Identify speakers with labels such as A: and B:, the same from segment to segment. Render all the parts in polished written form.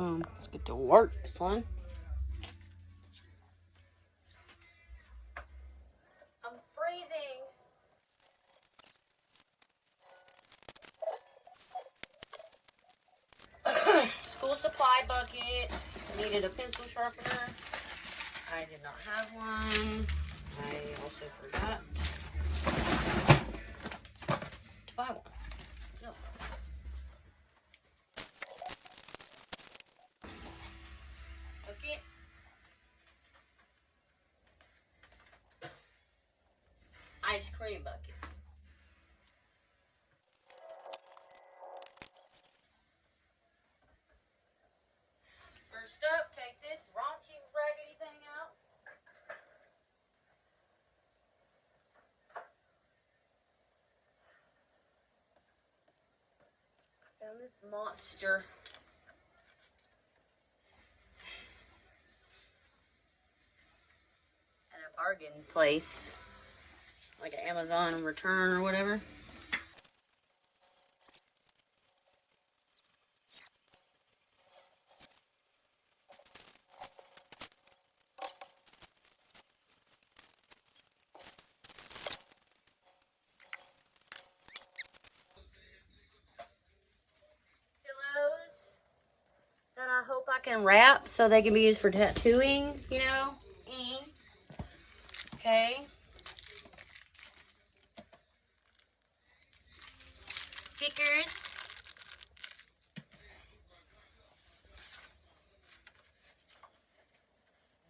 A: Let's get to work, son. I'm freezing. School supply bucket. Needed a pencil sharpener. I did not have one. I also forgot to buy one. Still. Okay. Ice cream bucket. First up, take this raunchy raggedy thing out. Found this monster at a bargain place, like an Amazon return or whatever. Pillows that I hope I can wrap so they can be used for tattooing, you know? Okay. Stickers.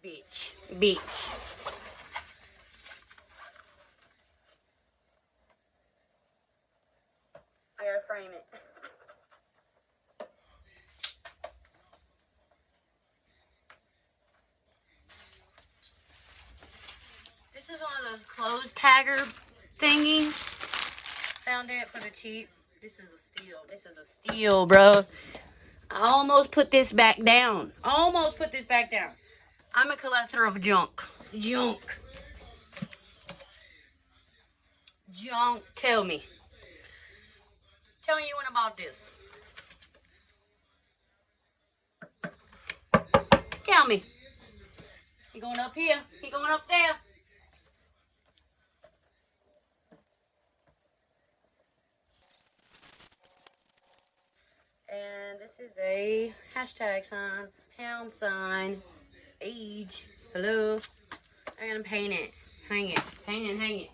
A: Beach. I gotta frame it. This is one of those clothes tagger thingies. Found it for the cheap. This is a steal. This is a steal, bro. I almost put this back down. I'm a collector of junk. Tell me. Tell me when I bought this. Tell me. He going up here. He going up there. And this is a hashtag sign, pound sign, age. Hello. I'm gonna paint it. Hang it. Paint it and hang it.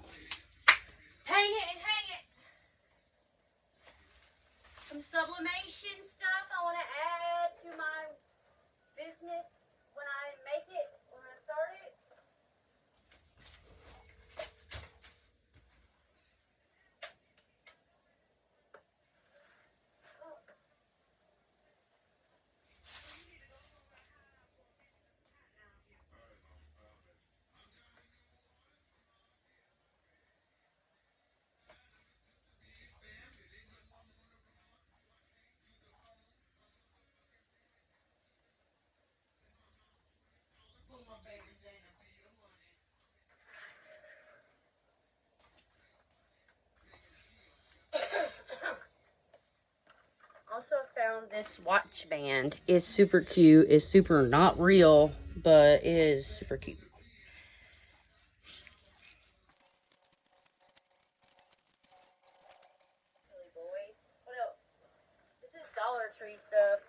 A: Paint it and hang it. Some sublimation stuff I want to add to my business when I make it, when I start it. Also found this watch band. It's super cute. It's super not real, but it is super cute. What else? This is Dollar Tree stuff.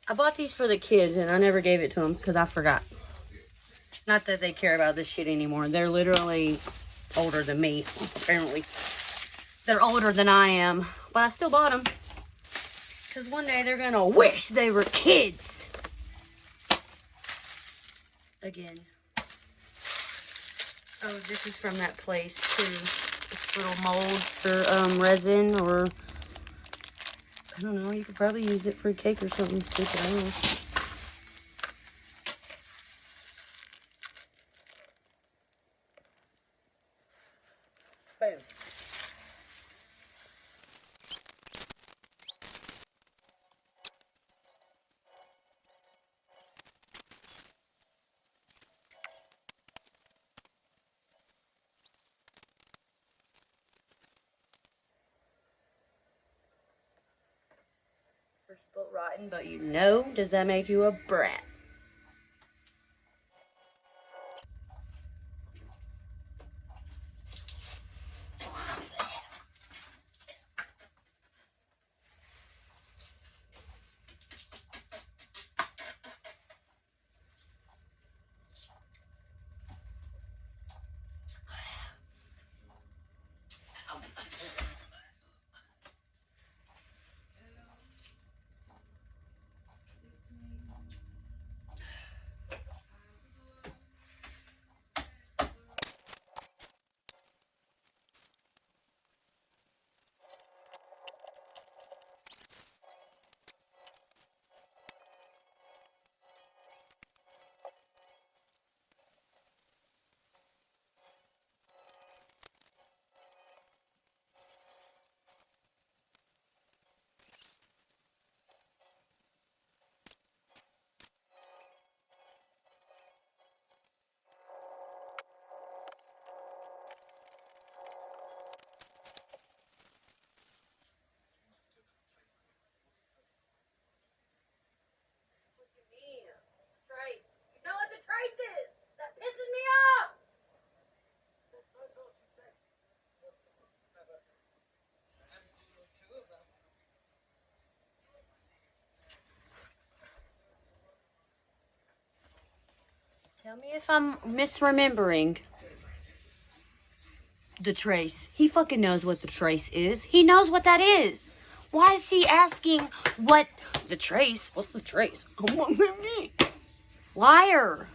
A: I bought these for the kids and I never gave it to them because I forgot. Not that they care about this shit anymore. They're literally older than me, apparently. They're older than I am, but I still bought them. Because one day they're going to wish they were kids. Again. Oh, this is from that place, too. It's little molds for resin or... I don't know. You could probably use it for a cake or something stupid. I don't know. Boom. spoiled rotten, but you know, does that make you a brat? Tell me if I'm misremembering the trace. He fucking knows what the trace is. He knows what that is. Why is he asking what the trace? What's the trace? Liar.